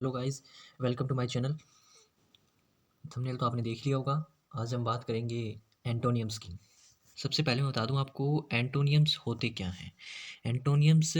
Hello guys, welcome to my channel. Thumbnail तो आपने देख लिया होगा। आज हम बात करेंगे एंटोनियम्स की। सबसे पहले मैं बता दूं आपको एंटोनियम्स होते क्या हैं। एंटोनियम्स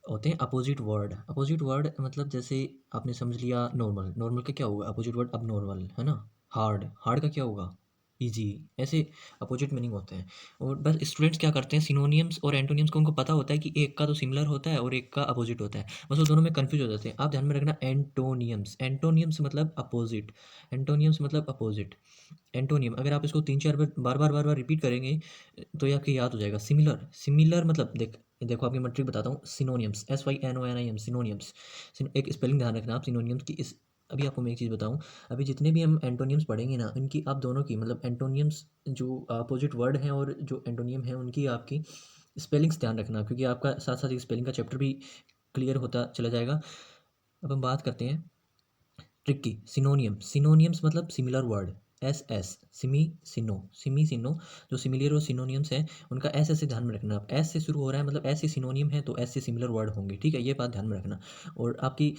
होते हैं अपोजिट वर्ड। अपोजिट वर्ड मतलब जैसे आपने समझ लिया नॉर्मल। नॉर्मल का क्या होगा अपोजिट वर्ड? अब नॉर्मल है ना। हार्ड, हार्ड का क्या होगा? इजी। ऐसे अपोजिट मीनिंग होते हैं। और बस स्टूडेंट्स क्या करते हैं, सिनोनियम्स और एंटोनियम्स को उनको पता होता है कि एक का तो सिमिलर होता है और एक का अपोजिट होता है। बस वो दोनों में कंफ्यूज हो जाते हैं। आप ध्यान में रखना, एंटोनियम्स, एंटोनियम्स मतलब अपोजिट। एंटोनियम्स मतलब अपोजिट। एंटोनियम अगर आप इसको 3-4 बार रिपीट करेंगे तो ये आपके याद हो जाएगा। सिमिलर, सिमिलर मतलब देखो आपकी मैं ट्रिक बताता हूँ। Synonyms, SYNONIM, synonyms. एक स्पेलिंग ध्यान रखना आप सिनोनियम्स की। इस अभी आपको मैं एक चीज़ बताऊँ। अभी जितने भी हम एंटोनियम्स पढ़ेंगे ना, इनकी आप दोनों की मतलब एंटोनियम्स जो अपोजिट वर्ड हैं और जो एंटोनियम है उनकी आपकी स्पेलिंग्स ध्यान रखना, क्योंकि आपका साथ साथ एक स्पेलिंग का चैप्टर भी क्लियर होता चला जाएगा। अब हम बात करते हैं ट्रिकी सिनोनियम। सिनोनियम्स मतलब सिमिलर वर्ड। एस सिमी सिनो, सिमी सिनो। जो सिमिलर और सिनोनियम्स हैं उनका एस ऐसे ध्यान में रखना। आप एस से शुरू हो रहा है मतलब एस से सिनोनियम है तो एस से सिमिलर वर्ड होंगे, ठीक है, ये बात ध्यान में रखना। और आपकी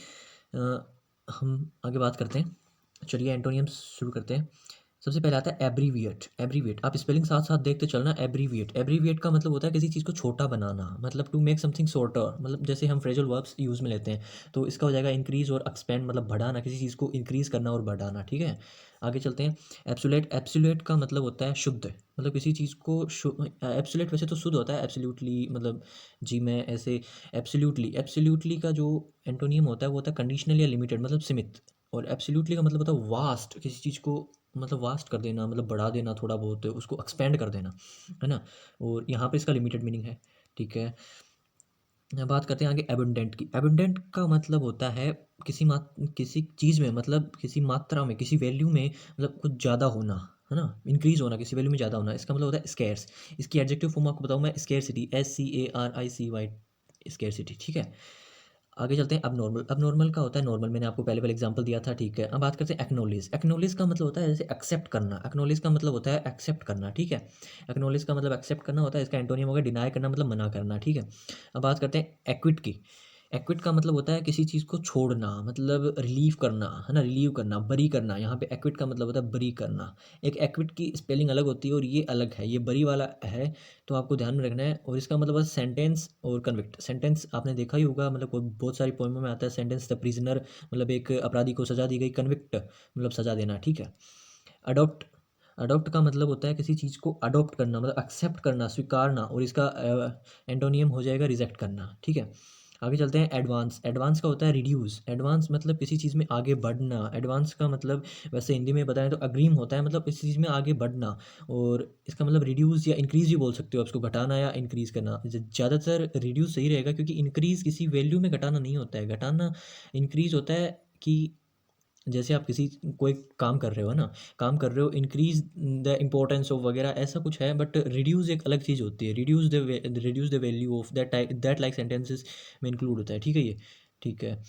हम आगे बात करते हैं। चलिए एंटोनियम्स शुरू करते हैं। सबसे पहले आता है एब्रीविएट। एब्रीविएट आप स्पेलिंग साथ साथ देखते चलना। एब्रीविएट, एब्रीविएट का मतलब होता है किसी चीज़ को छोटा बनाना, मतलब टू मेक समथिंग शॉर्टर। मतलब जैसे हम फ्रेजल वर्ब्स यूज़ में लेते हैं तो इसका हो जाएगा इंक्रीज और एक्सपेंड, मतलब बढ़ाना, किसी चीज़ को इंक्रीज करना और बढ़ाना, ठीक है। आगे चलते हैं। एब्सोल्यूट, एब्सोल्यूट का मतलब होता है शुद्ध, मतलब किसी चीज़ को एब्सोल्यूट वैसे तो शुद्ध होता है, एब्सोल्यूटली मतलब जी मैं ऐसे। एब्सोल्यूटली, एब्सोल्यूटली का जो एंटोनियम होता है वो होता है कंडीशनल या लिमिटेड, मतलब सीमित। और एब्सोल्यूटली का मतलब होता है वास्ट, किसी चीज़ को मतलब वास्ट कर देना, मतलब बढ़ा देना, थोड़ा बहुत उसको एक्सपेंड कर देना, है ना। और यहाँ पे इसका लिमिटेड मीनिंग है, ठीक है। अब बात करते हैं आगे एबंडेंट की। एबंडेंट का मतलब होता है किसी चीज़ में, मतलब किसी मात्रा में, किसी वैल्यू में, मतलब कुछ ज़्यादा होना, है ना, इंक्रीज होना, किसी वैल्यू में ज़्यादा होना। इसका मतलब होता है स्केर्स। इसकी एडजेक्टिव फॉर्म आपको बताऊँ मैं, स्केर्सिटी, SCARICY, स्केर्सिटी, ठीक है। आगे चलते हैं। अब नॉर्मल, अब नॉर्मल का होता है नॉर्मल, मैंने आपको पहले पहले एग्जांपल दिया था, ठीक है। अब बात करते हैं एक्नोलेज। एक्नोलेज का मतलब होता है जैसे एक्सेप्ट करना। एक्नोलेज का मतलब होता है एक्सेप्ट करना, ठीक है। एक्नोलेज का मतलब एक्सेप्ट करना होता है। इसका एंटोनियम होगा डिनाई करना, मतलब मना करना, ठीक है। अब बात करते हैं एक्विट की। एक्विट का मतलब होता है किसी चीज़ को छोड़ना, मतलब रिलीव करना, है ना, रिलीव करना, बरी करना। यहाँ पे एक्विट का मतलब होता है बरी करना। एक एक्विट की स्पेलिंग अलग होती है और ये अलग है, ये बरी वाला है, तो आपको ध्यान में रखना है। और इसका मतलब है सेंटेंस और कन्विक्ट। सेंटेंस आपने देखा ही होगा, मतलब बहुत सारी पोइमों में आता है सेंटेंस। द प्रिजनर मतलब एक अपराधी को सजा दी गई, कन्विक्ट मतलब सजा देना, ठीक है। अडॉप्ट, अडॉप्ट का मतलब होता है किसी चीज़ को अडॉप्ट करना, मतलब एक्सेप्ट करना, स्वीकारना। और इसका एंटोनियम हो जाएगा रिजेक्ट करना, ठीक है। आगे चलते हैं। एडवांस, एडवांस का होता है रिड्यूस। एडवांस मतलब किसी चीज़ में आगे बढ़ना। एडवांस का मतलब वैसे हिंदी में बताएं तो अग्रीम होता है, मतलब किसी चीज़ में आगे बढ़ना। और इसका मतलब रिड्यूस या इंक्रीज भी बोल सकते हो, उसको घटाना या इंक्रीज करना। ज़्यादातर रिड्यूस सही रहेगा, क्योंकि इंक्रीज किसी वैल्यू में घटाना नहीं होता है। घटाना, इंक्रीज होता है कि जैसे आप किसी कोई काम कर रहे हो ना, काम कर रहे हो, इंक्रीज द इम्पोर्टेंस ऑफ वगैरह ऐसा कुछ है। बट रिड्यूस एक अलग चीज़ होती है। Reduce the value of that like sentences में इंक्लूड होता है, ठीक है ये, ठीक है।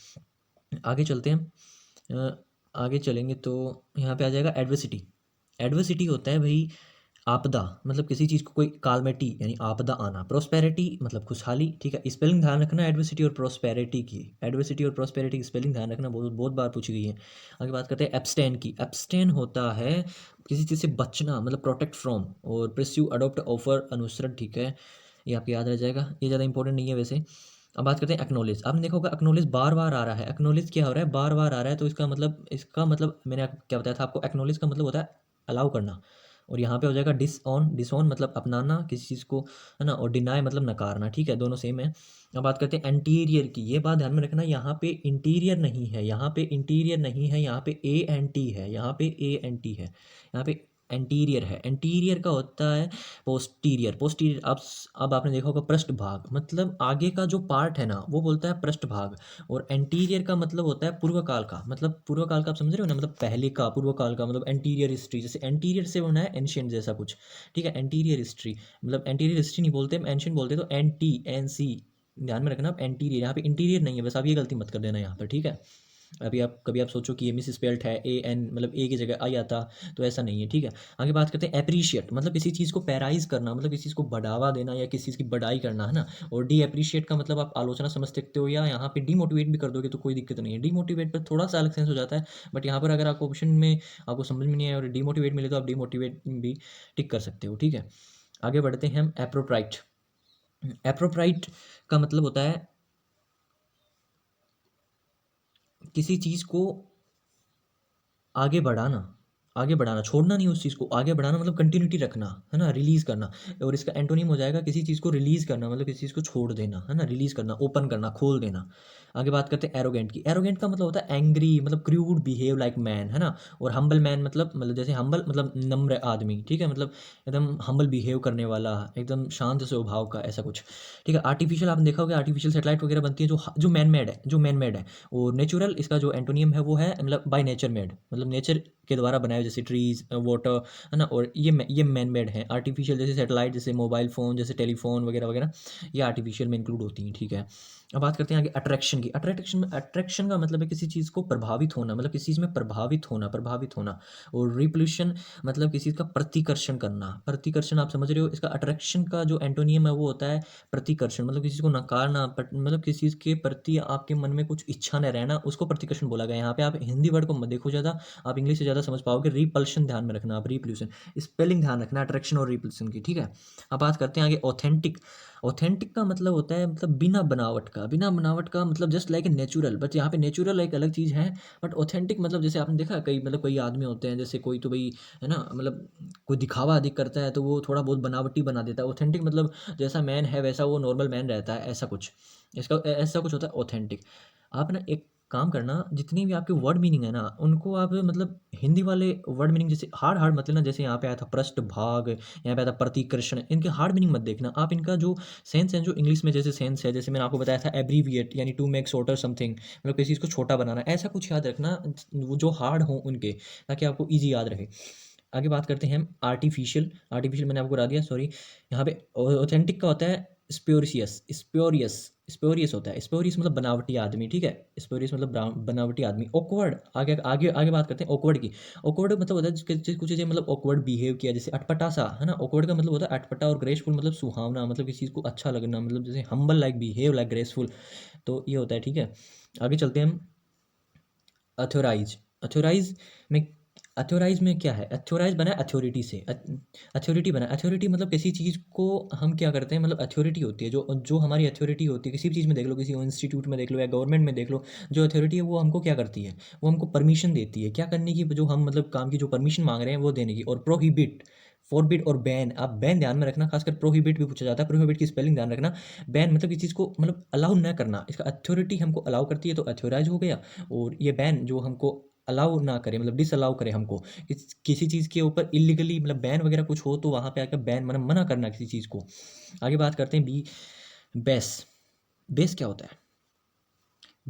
आगे चलते हैं। आगे चलेंगे तो यहाँ पे आ जाएगा एडवर्सिटी। एडवर्सिटी होता है भाई आपदा, मतलब किसी चीज़ को कोई कालमिटी यानी आपदा आना। प्रोस्पेरिटी मतलब खुशहाली, ठीक है। स्पेलिंग ध्यान रखना एडवर्सिटी और प्रोस्पेरिटी की। एडवर्सिटी और प्रोस्पेरिटी की स्पेलिंग ध्यान रखना, बहुत बहुत बार पूछी गई है। आगे बात करते हैं एब्सटेन की। एब्सटेन होता है किसी चीज़ से बचना, मतलब प्रोटेक्ट फ्रॉम। और प्रिस्यू, अडोप्ट, ऑफर, अनुसरण, ठीक है, ये आपको याद रह जाएगा, ये ज़्यादा इंपॉर्टेंट नहीं है वैसे। अब बात करते हैं एक्नोलेज। आपने देखा होगा एक्नोलेज बार बार आ रहा है। एक्नोलेज क्या हो रहा है, बार बार आ रहा है, तो इसका मतलब मैंने क्या बताया था आपको, एक्नोलेज का मतलब होता है अलाउ करना। और यहाँ पे हो जाएगा डिसऑन। डिसऑन मतलब अपनाना किसी चीज़ को, है ना। और डिनाई मतलब नकारना, ठीक है, दोनों सेम है। अब बात करते हैं एंटीरियर की। ये बात ध्यान में रखना, यहाँ पे इंटीरियर नहीं है, यहाँ पे इंटीरियर नहीं है, यहाँ पे ANT है, यहाँ पे ANT है, यहाँ पे एंटीरियर है। एंटीरियर का होता है पोस्टीरियर। पोस्टीरियर अब आपने देखा होगा पृष्ठ भाग, मतलब आगे का जो पार्ट है ना वो बोलता है पृष्ठ भाग। और एंटीरियर का मतलब होता है पूर्व काल का, मतलब पूर्व काल का आप समझ रहे हो ना, मतलब पहले का, पूर्व काल का मतलब एंटीरियर हिस्ट्री। जैसे एंटीरियर से होना है एंशियंट जैसा कुछ, ठीक है। एंटीरियर हिस्ट्री मतलब एंटीरियर हिस्ट्री नहीं बोलते हम, एंशियंट बोलते तो NT NC। ध्यान में रखना आप एंटीरियर, यहाँ पे इंटीरियर नहीं है, बस आप ये गलती मत कर देना यहाँ पर, ठीक है। अभी आप कभी आप सोचो कि मिस स्पेल्ट है ए एन, मतलब ए की जगह आई आता, तो ऐसा नहीं है, ठीक है। आगे बात करते हैं एप्रिशिएट, मतलब किसी चीज़ को पैराइज करना, मतलब किसी चीज़ को बढ़ावा देना या किसी चीज़ की बढ़ाई करना, है ना। और डी एप्रिशिएट का मतलब आप आलोचना समझ सकते हो, या यहाँ पे डीमोटिवेट भी कर दोगे तो कोई दिक्कत नहीं है। डीमोटिवेट पर थोड़ा सा अलग सेंस हो जाता है, बट यहाँ पर अगर आपको ऑप्शन में आपको समझ में नहीं आया और डीमोटिवेट मिले तो आप डीमोटिवेट भी टिक कर सकते हो, ठीक है। आगे बढ़ते हैं हम एप्रोप्राइट। एप्रोप्राइट का मतलब होता है किसी चीज़ को आगे बढ़ाना, आगे बढ़ाना, छोड़ना नहीं उस चीज़ को, आगे बढ़ाना मतलब कंटिन्यूटी रखना, है ना, रिलीज़ करना। और इसका एंटोनिम हो जाएगा किसी चीज़ को रिलीज़ करना, मतलब किसी चीज़ को छोड़ देना, है ना, रिलीज़ करना, ओपन करना, खोल देना। आगे बात करते हैं एरोगेंट की। एरोगेंट का मतलब होता है एंग्री, मतलब क्रूड बिहेव लाइक मैन, है ना। और हम्बल मैन मतलब जैसे हम्बल मतलब नम्र आदमी, ठीक है, मतलब एकदम हम्बल बिहेव करने वाला, एकदम शांत स्वभाव का, ऐसा कुछ, ठीक है। आर्टिफिशियल आपने देखा होगा, आर्टिफिशियल सैटेलाइट वगैरह बनती है जो मैन मेड है, जो मैन मेड है। और नेचुरल, इसका जो एंटोनियम है वो है मतलब बाय नेचर मेड, मतलब नेचर के द्वारा बनाए हुए, जैसे ट्रीज, वाटर, है ना। और ये मैन मेड है। आर्टिफिशियल जैसे सैटेलाइट, जैसे मोबाइल फ़ोन, जैसे टेलीफोन वगैरह वगैरह, ये आर्टिफिशियल में इंक्लूड होती हैं, ठीक है। अब बात करते हैं आगे अट्रैक्शन की। अट्रैक्शन का मतलब है किसी चीज़ को प्रभावित होना, मतलब किसी चीज़ में प्रभावित होना। और रिपल्यूशन मतलब किसी चीज़ का प्रतिकर्षण करना। प्रतिकर्षण आप समझ रहे हो, इसका अट्रैक्शन का जो एंटोनियम है वो होता है प्रतिकर्षण, मतलब किसी को नकारना, मतलब किसी चीज़ के प्रति आपके मन में कुछ इच्छा न रहना, उसको प्रतिकर्षण बोला गया। यहाँ पे आप हिंदी वर्ड को मत देखो ज़्यादा, आप इंग्लिश से ज़्यादा समझ पाओगे। रिपल्शन ध्यान में रखना, आप रिपल्यूशन स्पेलिंग ध्यान रखना अट्रैक्शन और रिपल्शन की, ठीक है। अब बात करते हैं आगे ऑथेंटिक। ऑथेंटिक का मतलब होता है मतलब बिना बनावट का, बिना बनावट का मतलब just like a natural, but यहाँ पे नेचुरल एक अलग चीज़ है। बट ऑथेंटिक मतलब जैसे आपने देखा कई मतलब कई आदमी होते हैं, जैसे कोई तो भाई, है ना, मतलब कोई दिखावा अधिक करता है तो वो थोड़ा बहुत बनावटी बना देता है। ऑथेंटिक मतलब जैसा मैन है वैसा वो नॉर्मल मैन रहता है, ऐसा कुछ, इसका ऐसा कुछ होता है ऑथेंटिक। आप ना एक काम करना, जितनी भी आपके वर्ड मीनिंग है ना उनको आप मतलब हिंदी वाले वर्ड मीनिंग जैसे हार्ड हार्ड मत लेना। जैसे यहाँ पे आया था पृष्ठ भाग, यहाँ पे आया था प्रतिकर्षण, इनके हार्ड मीनिंग मत देखना आप। इनका जो सेंस है, जो इंग्लिश में जैसे सेंस है, जैसे मैंने आपको बताया था एब्रीविएट यानी टू मेक शॉर्टर समथिंग, मतलब किसी चीज़ को छोटा बनाना, ऐसा कुछ याद रखना वो जो हार्ड हो उनके, ताकि आपको ईजी याद रहे। आगे बात करते हैं हम आर्टिफिशियल। आर्टिफिशियल मैंने आपको बता दिया, सॉरी। यहाँ पे ऑथेंटिक का होता है स्प्योरियस, स्प्योरियस, स्प्योरियस होता है। स्प्योरियस मतलब बनावटी आदमी, ठीक है। स्प्योरियस मतलब बनावटी आदमी। ऑकवर्ड, आगे आगे आगे बात करते हैं ऑकवर्ड की। ऑकवर्ड मतलब होता है कुछ चीज़ें मतलब ऑकवर्ड बिहेव किया, जैसे अटपटा सा, है ना। ऑकवर्ड का मतलब होता है अटपटा, और ग्रेसफुल मतलब सुहावना, मतलब किसी चीज़ को अच्छा लगना, मतलब जैसे humble like behave like graceful, तो ये होता है, ठीक है। आगे चलते हैं हम अथोराइज। अथोराइज में अथोराइज में क्या है, अथोराइज बना है अथॉरिटी से, अथॉरिटी बना है। अथॉरिटी मतलब किसी चीज़ को हम क्या करते हैं, मतलब अथॉरिटी होती है जो जो हमारी अथॉरिटी होती है किसी भी चीज़ में देख लो, किसी इंस्टीट्यूट में देख लो या गवर्नमेंट में देख लो, जो अथॉरिटी है वो हमको क्या करती है, वो हमको परमिशन देती है क्या करने की, जो हम मतलब काम की जो परमिशन मांग रहे हैं वो देने की। और प्रोहिबिट, फॉरबिड और बैन, आप बैन ध्यान में रखना, खासकर प्रोहिबिट भी पूछा जाता है, प्रोहिबिट की स्पेलिंग ध्यान रखना। बैन मतलब किसी चीज़ को मतलब अलाउ न करना, इसका अथॉरिटी हमको अलाउ करती है तो अथोराइज हो गया। और ये बैन जो हमको अलाउ ना करे, मतलब डिसअलाउ करे हमको किसी चीज़ के ऊपर इलीगली, मतलब बैन वगैरह कुछ हो तो वहाँ पे आकर बैन मतलब मना करना किसी चीज़ को। आगे बात करते हैं बी, बेस। बेस क्या होता है,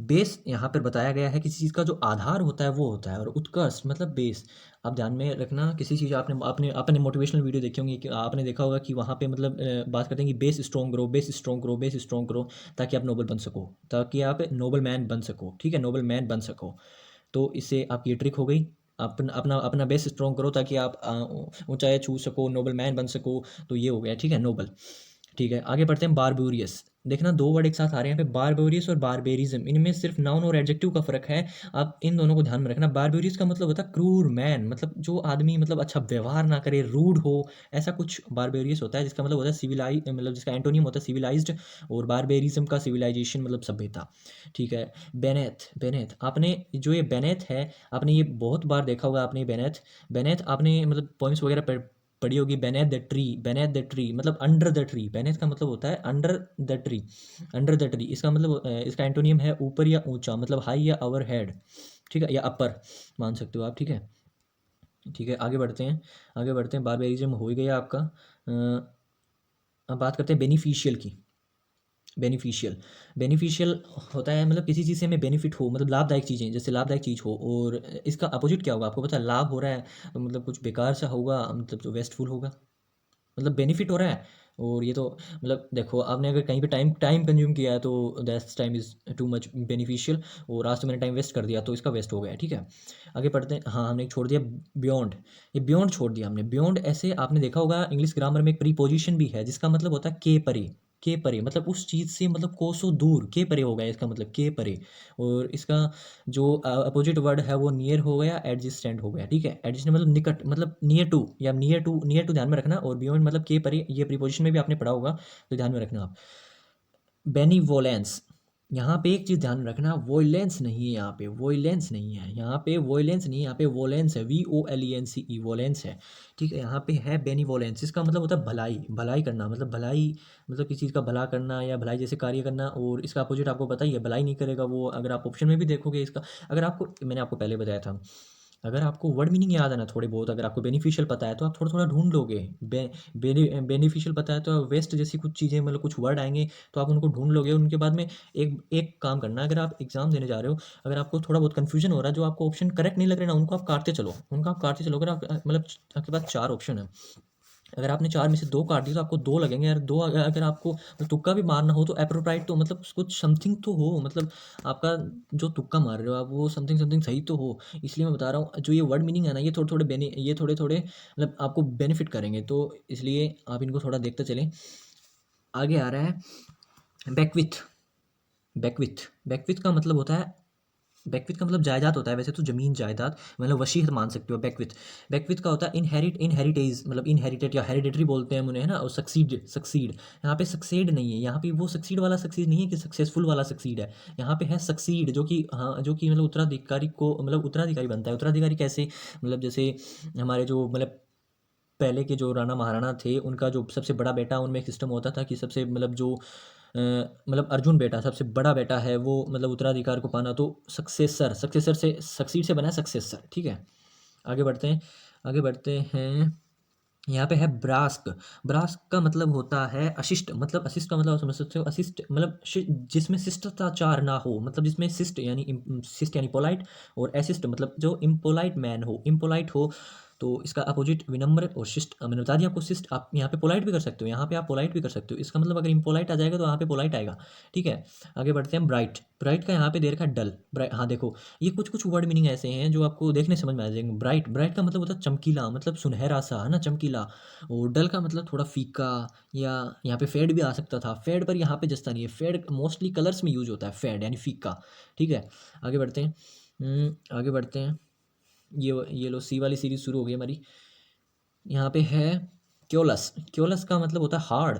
बेस यहाँ पर बताया गया है किसी चीज़ का जो आधार होता है वो होता है। और उत्कर्ष मतलब बेस, आप ध्यान में रखना। किसी चीज़ आपने आपने आपने मोटिवेशनल वीडियो देखी होंगी कि आपने देखा होगा कि वहाँ पे मतलब बात करते हैं कि बेस स्ट्रॉन्ग करो, बेस स्ट्रॉन्ग करो, बेस स्ट्रॉन्ग करो, ताकि आप नोबल बन सको, ताकि आप नोबल मैन बन सको, ठीक है, नोबल मैन बन सको। तो इससे आपकी ये ट्रिक हो गई। अपना अपना अपना बेस स्ट्रॉन्ग करो ताकि आप ऊंचाई छू सको, नोबल मैन बन सको, तो ये हो गया, ठीक है, नोबल। ठीक है, आगे बढ़ते हैं बारबेरियस। देखना दो वर्ड एक साथ आ रहे हैं यहाँ पे, बारबेरियस और बारबेरिज्म, इनमें सिर्फ नाउन और एडजेक्टिव का फर्क है। आप इन दोनों को ध्यान में रखना। बारबेरियस का मतलब होता है क्रूर मैन, मतलब जो आदमी मतलब अच्छा व्यवहार ना करे, रूड हो, ऐसा कुछ बारबेरियस होता है। जिसका मतलब होता है सिविलाइज, मतलब जिसका एंटोनियम होता है सिविलाइज्ड। और बारबेरिज्म का सिविलाइजेशन मतलब सभ्यता, ठीक है। बेनेथ, बेनेथ आपने जो ये बेनेथ है, आपने ये बहुत बार देखा होगा आपने बेनेथ। बेनेथ आपने मतलब पॉइंट्स वगैरह पढ़ी होगी। Beneath the tree, beneath the tree मतलब अंडर द ट्री। बेनेथ का मतलब होता है under the tree, under the tree. इसका मतलब इसका एंटोनियम है ऊपर या ऊंचा, मतलब हाई या ओवर हेड, ठीक है, या अपर मान सकते हो आप, ठीक है। ठीक है, आगे बढ़ते हैं, आगे बढ़ते हैं। बारबेरिज्म हो ही गया आपका। अब बात करते हैं बेनिफिशियल की। बेनिफिशियल, बेनिफिशियल होता है मतलब किसी चीज़ से हमें बेनिफिट हो, मतलब लाभदायक चीज़ें, जैसे लाभदायक चीज़ हो। और इसका अपोजिट क्या होगा आपको पता है, लाभ हो रहा है तो मतलब कुछ बेकार सा होगा, मतलब जो वेस्टफुल होगा। मतलब बेनिफिट हो रहा है और ये तो मतलब देखो, आपने अगर कहीं पे टाइम टाइम कंज्यूम किया है तो that's time is too much beneficial, और आज तो मैंने टाइम वेस्ट कर दिया तो इसका वेस्ट हो गया, ठीक है। आगे पढ़ते हैं। हाँ, हमने एक छोड़ दिया बियॉन्ड, ये बियॉन्ड छोड़ दिया हमने। बियॉन्ड ऐसे आपने देखा होगा इंग्लिश ग्रामर में एक प्रीपोजिशन भी है जिसका मतलब होता है के परे। के परे मतलब उस चीज़ से मतलब कोसों दूर, के परे हो गया इसका मतलब, के परे। और इसका जो अपोजिट वर्ड है वो नियर हो गया, एडजिस्टेंट हो गया, ठीक है। एडजिस्टेंट मतलब निकट, मतलब नियर टू, या नियर टू ध्यान में रखना, और बियॉन्ड मतलब के परे, ये प्रीपोजिशन में भी आपने पढ़ा होगा तो ध्यान में रखना आप। बेनीवोलेंस, यहाँ पे एक चीज़ ध्यान रखना, वोलेंस नहीं है यहाँ पे, वोलेंस नहीं है यहाँ पे, वोलेंस नहीं, यहाँ पे वोलेंस है, VOLENCE, वोलेंस है, ठीक है। यहाँ पे है बेनीवोलेंस, इसका मतलब होता है भलाई, भलाई करना, मतलब भलाई, मतलब किसी चीज़ का भला करना या भलाई जैसे कार्य करना। और इसका अपोजिट आपको पता ही है, भलाई नहीं करेगा वो, अगर आप ऑप्शन में भी देखोगे इसका। अगर आपको, मैंने आपको पहले बताया था, अगर आपको वर्ड मीनिंग याद है ना थोड़े बहुत, अगर आपको बेनिफिशियल पता है तो आप थोड़ा थोड़ा ढूंढ लोगे। बेनिफिशियल पता है तो वेस्ट जैसी कुछ चीज़ें, मतलब कुछ वर्ड आएंगे तो आप उनको ढूंढ लोगे। उनके बाद में एक एक काम करना, अगर आप एग्जाम देने जा रहे हो, अगर आपको थोड़ा बहुत कन्फ्यूजन हो रहा है, जो आपको ऑप्शन करेक्ट नहीं लग रहे ना, उनको आप काटते चलो, उनको आप काटते चलो। अगर आप मतलब आपके पास 4 ऑप्शन है, अगर आपने 4 में से 2 काट दिए तो आपको 2 लगेंगे यार। 2 अगर आपको तुक्का भी मारना हो तो एप्रोप्राइट तो मतलब कुछ समथिंग तो हो, मतलब आपका जो तुक्का मार रहे हो आप वो समथिंग समथिंग सही तो हो। इसलिए मैं बता रहा हूँ, जो ये वर्ड मीनिंग है ना, ये थोड़े थोड़े मतलब आपको बेनिफिट करेंगे, तो इसलिए आप इनको थोड़ा देखते चलें। आगे आ रहा है बैकविथ। बैकविथ का मतलब होता है, बैकविथ का मतलब जायदाद होता है, वैसे तो जमीन जायदाद, मतलब वसीयत मान सकते हो बैकविथ। बैकविथ का होता है इनहेरिटेज, मतलब इनहेरिटेड या हेरिडेटरी बोलते हैं उन्हें, है ना। और सक्सीड यहाँ पे सक्सेड नहीं है, यहाँ पे वो सक्सीड वाला सक्सीड नहीं है कि सक्सेसफुल वाला सक्सीड है। यहाँ पे है सक्सीड, जो कि हाँ, जो कि मतलब उत्तराधिकारी को, मतलब उत्तराधिकारी बनता है। उत्तराधिकारी कैसे, मतलब जैसे हमारे जो मतलब पहले के जो राणा महाराणा थे, उनका जो सबसे बड़ा बेटा, उनमें एक सिस्टम होता था कि सबसे मतलब जो मतलब अर्जुन बेटा सबसे बड़ा बेटा है वो, मतलब उत्तराधिकार को पाना, तो सक्सेसर से सक्सीड से बना है सक्सेसर, ठीक है। आगे बढ़ते हैं, आगे बढ़ते हैं। यहाँ पे है ब्रास्क। ब्रास्क का मतलब होता है अशिष्ट, मतलब अशिष्ट का मतलब आप समझ सकते हो, अशिष्ट मतलब जिसमें शिष्टाचार ना हो, मतलब जिसमें शिष्ट यानी पोलाइट, और अशिष्ट मतलब जो इम्पोलाइट मैन हो, इम्पोलाइट हो। तो इसका अपोजिट विनम्र और शिष्ट, मैंने बता दिया आपको। शिष्ट आप यहाँ पे पोलाइट भी कर सकते हो, यहाँ पे आप पोलाइट भी कर सकते हो। इसका मतलब अगर इम्पोलाइट आ जाएगा तो यहाँ पे पोलाइट आएगा, ठीक है। आगे बढ़ते हैं। ब्राइट, ब्राइट का यहाँ पे दे रखा है डल। ब्राइट, हाँ देखो, ये कुछ कुछ वर्ड मीनिंग ऐसे हैं जो आपको देखने समझ में आ जाएंगे। ब्राइट, ब्राइट का मतलब होता है चमकीला, मतलब सुनहरा सा, है ना, चमकीला। और डल का मतलब थोड़ा फीका, या यहाँ पे फेड भी आ सकता था। फेड पर यहाँ पे जस्ता नहीं है, फेड मोस्टली कलर्स में यूज होता है, फेड यानी फीका, ठीक है। आगे बढ़ते हैं। आगे बढ़ते हैं। ये लो, सी वाली सीरीज शुरू हो गई हमारी। यहाँ पे है क्योलस। क्योलस का मतलब होता है हार्ड,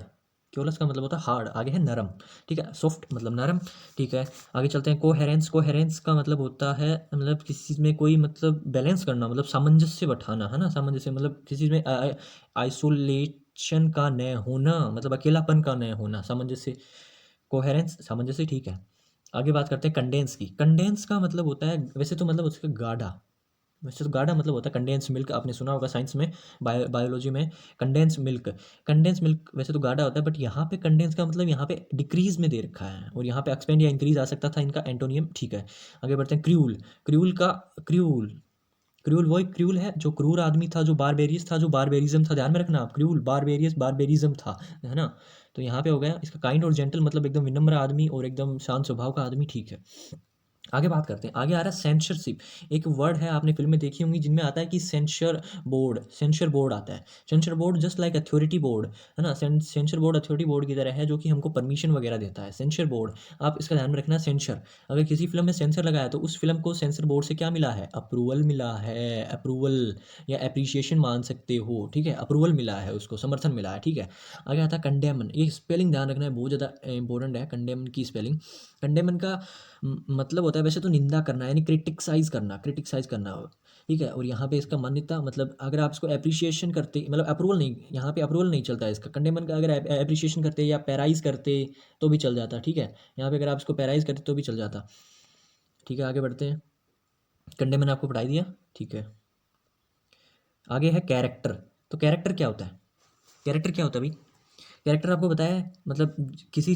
क्योलस का मतलब होता है हार्ड। आगे है नरम, ठीक है, सॉफ्ट मतलब नरम, ठीक है। आगे चलते हैं। कोहेरेंस, कोहेरेंस का मतलब होता है मतलब किसी चीज़ में कोई मतलब बैलेंस करना, मतलब सामंजस्य बैठाना, है ना। सामंजस्य मतलब किसी चीज़ में आइसोलेशन का न होना, मतलब अकेलापन का न होना, सामंजस्य, कोहेरेंस सामंजस्य, ठीक है। आगे बात करते हैं कंडेंस की। कंडेंस का मतलब होता है वैसे तो मतलब उसका गाढ़ा, वैसे तो गाढ़ा मतलब होता है कंडेंस मिल्क, आपने सुना होगा साइंस में, बायोलॉजी में। कंडेंस मिल्क, कंडेंस मिल्क वैसे तो गाढ़ा होता है, बट यहाँ पे कंडेंस का मतलब यहाँ पे डिक्रीज में दे रखा है, और यहाँ पे एक्सपेंड या इंक्रीज आ सकता था इनका एंटोनियम, ठीक है। आगे बढ़ते हैं। क्रूल, क्रूल का, क्रूल, क्रूल वही क्रूल है जो क्रूर आदमी था, जो बारबेरियस था, जो बारबेरिज्म था, ध्यान में रखना आप। क्रूल बारबेरियस बारबेरिज्म था, है ना। तो यहाँ पे हो गया इसका काइंड और जेंटल, मतलब एकदम विनम्र आदमी और एकदम शांत स्वभाव का आदमी, ठीक है। आगे बात करते हैं। आगे आ रहा है सेंसरशिप। एक वर्ड है, आपने फिल्में देखी होंगी जिनमें आता है कि सेंसर बोर्ड, सेंसर बोर्ड आता है। Sensor board just like authority board, है ना। सेंसर बोर्ड अथॉरिटी बोर्ड की तरह है, जो कि हमको परमिशन वगैरह देता है, सेंसर बोर्ड। आप इसका ध्यान में रखना। सेंसर, अगर किसी फिल्म में सेंसर लगाया तो उस फिल्म को सेंसर बोर्ड से क्या मिला है, अप्रूवल मिला है, अप्रूवल या एप्रिसिएशन मान सकते हो, ठीक है। अप्रूवल मिला है उसको, समर्थन मिला है, ठीक है। आगे आता है कंडेमन। ये स्पेलिंग ध्यान रखना है, बहुत ज़्यादा इंपॉर्टेंट है कंडेमन की स्पेलिंग। कंडेमन का मतलब होता है वैसे तो निंदा करना, यानी क्रिटिसाइज करना, क्रिटिसाइज करना हो, ठीक है। और यहाँ पे इसका मान्यता, मतलब अगर आप इसको एप्रिसिएशन करते, मतलब अप्रूवल नहीं, यहाँ पे अप्रूवल नहीं चलता है इसका। कंडेमन का अगर एप्रिसिएशन करते या पैराइज करते तो भी चल जाता, ठीक है। यहाँ पे अगर आप इसको पैराइज करते तो भी चल जाता, ठीक है। आगे बढ़ते हैं। कंडेमन आपको पढ़ाई दिया, ठीक है। आगे है कैरेक्टर। तो कैरेक्टर क्या होता है, कैरेक्टर क्या होता है भाई। कैरेक्टर आपको बताया है, मतलब किसी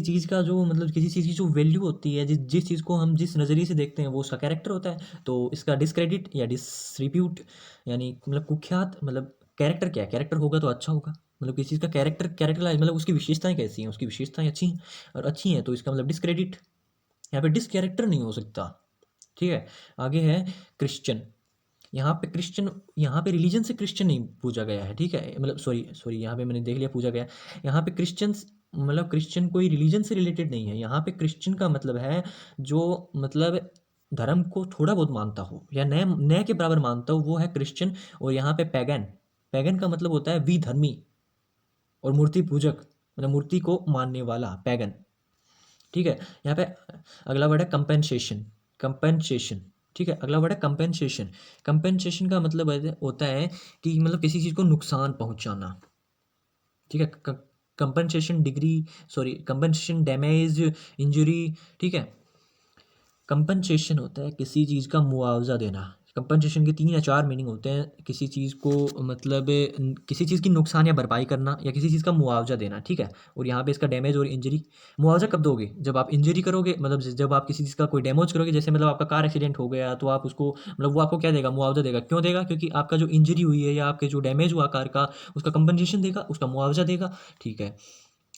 चीज़ का जो, मतलब किसी चीज़ की जो वैल्यू होती है, जिस चीज़ को हम जिस नज़रिए से देखते हैं वो उसका कैरेक्टर होता है। तो इसका डिस्क्रेडिट या डिसरिप्यूट, यानी मतलब कुख्यात, मतलब कैरेक्टर क्या है, कैरेक्टर होगा तो अच्छा होगा, मतलब किसी चीज़ का कैरेक्टराइज मतलब उसकी विशेषताएं कैसी हैं, उसकी विशेषताएं अच्छी हैं और अच्छी हैं तो इसका मतलब डिसक्रेडिट, यहाँ पे डिसकैरेक्टर नहीं हो सकता। ठीक है, आगे है क्रिश्चियन। यहाँ पे क्रिश्चियन, यहाँ पे रिलीजन से क्रिश्चियन नहीं पूछा गया है। ठीक है, मतलब सॉरी सॉरी, यहाँ पे मैंने देख लिया पूछा गया। यहाँ पे क्रिश्चियंस मतलब क्रिश्चियन कोई रिलीजन से रिलेटेड नहीं है। यहाँ पे क्रिश्चियन का मतलब है जो मतलब धर्म को थोड़ा बहुत मानता हो या नए नए के बराबर मानता हो, वो है क्रिश्चियन। और यहाँ पे पैगन, पैगन का मतलब होता है विधर्मी और मूर्ति पूजक, मतलब मूर्ति को मानने वाला पैगन। ठीक है, यहाँ पे अगला वर्ड है कंपेंसेशन, कंपेंसेशन। ठीक है, अगला वर्ड है कंपेंसेशन। कंपेंसेशन का मतलब होता है कि मतलब किसी चीज़ को नुकसान पहुंचाना। ठीक है, compensation degree, sorry compensation damage, injury. ठीक है, कंपनसेशन होता है किसी चीज़ का मुआवजा देना। कंपनसेशन के 3 या 4 मीनिंग होते हैं। किसी चीज़ को मतलब किसी चीज़ की नुकसान या भरपाई करना या किसी चीज़ का मुआवजा देना। ठीक है, और यहाँ पे इसका डैमेज और इंजरी। मुआवजा कब दोगे? जब आप इंजरी करोगे, मतलब जब आप किसी चीज़ का कोई डैमेज करोगे, जैसे मतलब आपका कार एक्सीडेंट हो गया तो आप उसको मतलब वो आपको क्या देगा? मुआवजा देगा। क्यों देगा? क्योंकि आपका जो इंजरी हुई है या आपके जो डैमेज हुआ कार का, उसका कंपनसेशन देगा, उसका मुआवजा देगा। ठीक है,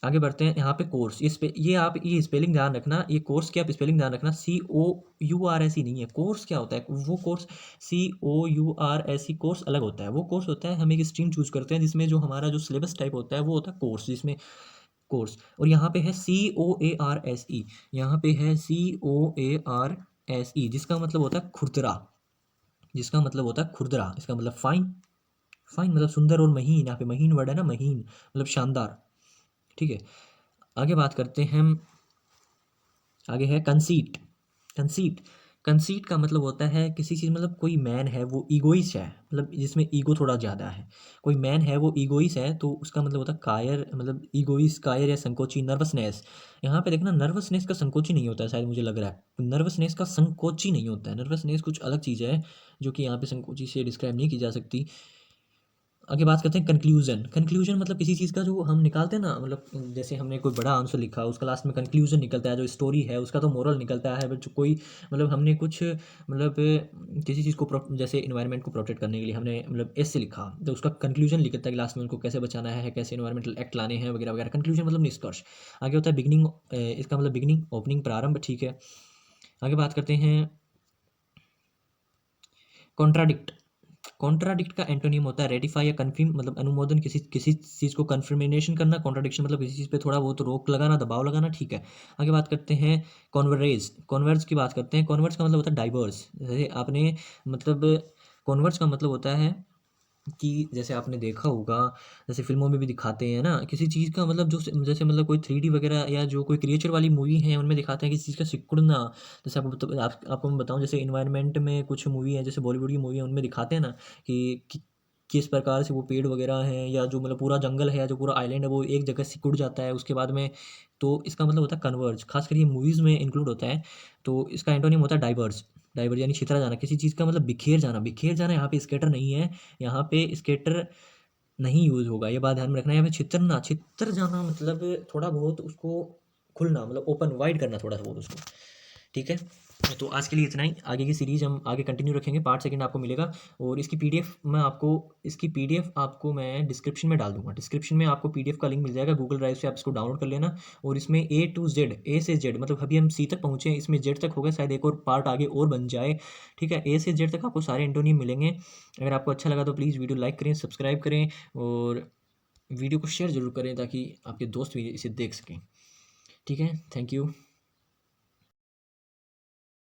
आगे बढ़ते हैं। यहाँ पे कोर्स, ये आप ये स्पेलिंग ध्यान रखना, ये कोर्स की आप स्पेलिंग ध्यान रखना, COURS नहीं है। कोर्स क्या होता है? वो कोर्स COURS, कोर्स अलग होता है। वो कोर्स होता है, हम एक स्ट्रीम चूज करते हैं जिसमें जो हमारा जो सिलेबस टाइप होता है वो होता है कोर्स, जिसमें कोर्स। और यहाँ पे है COARSE, यहाँ पे है COARSE, जिसका मतलब होता है खुरदरा, जिसका मतलब होता है खुरदरा। इसका मतलब फाइन, फाइन मतलब सुंदर और महीन। यहाँ पे महीन वर्ड है ना, महीन मतलब शानदार। ठीक है, आगे बात करते हैं हम। आगे है कंसीट, कंसीट। कंसीट का मतलब होता है किसी चीज़, मतलब कोई मैन है वो ईगोइस्ट है, मतलब जिसमें ईगो थोड़ा ज़्यादा है। कोई मैन है वो ईगोइस्ट है तो उसका मतलब होता है कायर, मतलब ईगोइस्ट, कायर या संकोची, नर्वसनेस। यहाँ पे देखना, नर्वसनेस का संकोची नहीं होता है, शायद मुझे लग रहा है नर्वसनेस का संकोची नहीं होता है। नर्वसनेस कुछ अलग चीज़ है जो कि यहाँ पे संकोची से डिस्क्राइब नहीं की जा सकती। आगे बात करते हैं कंक्लूजन। कंक्लूजन मतलब किसी चीज़ का जो हम निकालते हैं ना, मतलब जैसे हमने कोई बड़ा आंसर लिखा, उसका लास्ट में कंक्लूजन निकलता है, जो स्टोरी है उसका तो मोरल निकलता है। बट जो कोई मतलब हमने कुछ मतलब किसी चीज़ को जैसे इन्वायरमेंट को प्रोटेक्ट करने के लिए हमने मतलब ऐसे लिखा, तो उसका कंक्लूजन लिखता है कि लास्ट में उनको कैसे बचाना है, कैसे इन्वायरमेंटल एक्ट लाने हैं वगैरह वगैरह। कंक्लूजन मतलब निष्कर्ष। आगे होता है बिगिनिंग, इसका मतलब बिगिनिंग, ओपनिंग, प्रारंभ। ठीक है, आगे बात करते हैं कॉन्ट्राडिक्ट। कॉन्ट्राडिक्ट का एंटोनिम होता है रेटिफाई या कन्फर्म, मतलब अनुमोदन, किसी किसी चीज़ को कन्फर्मेशन करना। कॉन्ट्राडिक्शन मतलब किसी चीज़ पे थोड़ा बहुत रोक लगाना, दबाव लगाना। ठीक है, आगे बात करते हैं कॉन्वर्जेज। कॉन्वर्ज की बात करते हैं। कॉन्वर्ज का मतलब होता है डाइवर्स। जैसे आपने मतलब कॉन्वर्ज का मतलब होता है कि जैसे आपने देखा होगा, जैसे फ़िल्मों में भी दिखाते हैं ना, किसी चीज़ का मतलब जो जैसे मतलब कोई 3D वगैरह या जो कोई क्रिएचर वाली मूवी है, उनमें दिखाते हैं किसी चीज़ का सिकुड़ना। जैसे आपको मैं बताऊँ, जैसे एनवायरनमेंट में कुछ मूवी है, जैसे बॉलीवुड की मूवी है, उनमें दिखाते हैं ना कि किस प्रकार से वो पेड़ वगैरह हैं या जो मतलब पूरा जंगल है या जो पूरा आइलैंड है वो एक जगह सिकुड़ जाता है उसके बाद में। तो इसका मतलब होता है कन्वर्ज, खासकर ये मूवीज़ में इंक्लूड होता है। तो इसका एंटोनिम होता है डाइवर्ज। डाइवर्ज यानी छितरा जाना, किसी चीज़ का मतलब बिखेर जाना। बिखेर जाना यहाँ पे स्केटर नहीं है, यहाँ पे स्केटर नहीं यूज़ होगा, ये बात ध्यान में रखना है। यहाँ पे छितर छितर जाना मतलब थोड़ा बहुत उसको खुलना, मतलब ओपन वाइड करना थोड़ा सा बहुत उसको। ठीक है, तो आज के लिए इतना ही। आगे की सीरीज़ हम आगे कंटिन्यू रखेंगे, पार्ट सेकंड आपको मिलेगा। और इसकी पीडीएफ मैं आपको, इसकी पीडीएफ आपको मैं डिस्क्रिप्शन में डाल दूंगा। डिस्क्रिप्शन में आपको पीडीएफ का लिंक मिल जाएगा, गूगल ड्राइव से आप इसको डाउनलोड कर लेना। और इसमें A to Z, ए से जेड, मतलब अभी हम C तक पहुँचे हैं, इसमें जेड तक हो गया, शायद एक और पार्ट आगे और बन जाए। ठीक है, A से जेड तक आपको सारे एंटोनिम मिलेंगे। अगर आपको अच्छा लगा तो प्लीज़ वीडियो लाइक करें, सब्सक्राइब करें और वीडियो को शेयर ज़रूर करें ताकि आपके दोस्त भी इसे देख सकें। ठीक है, थैंक यू।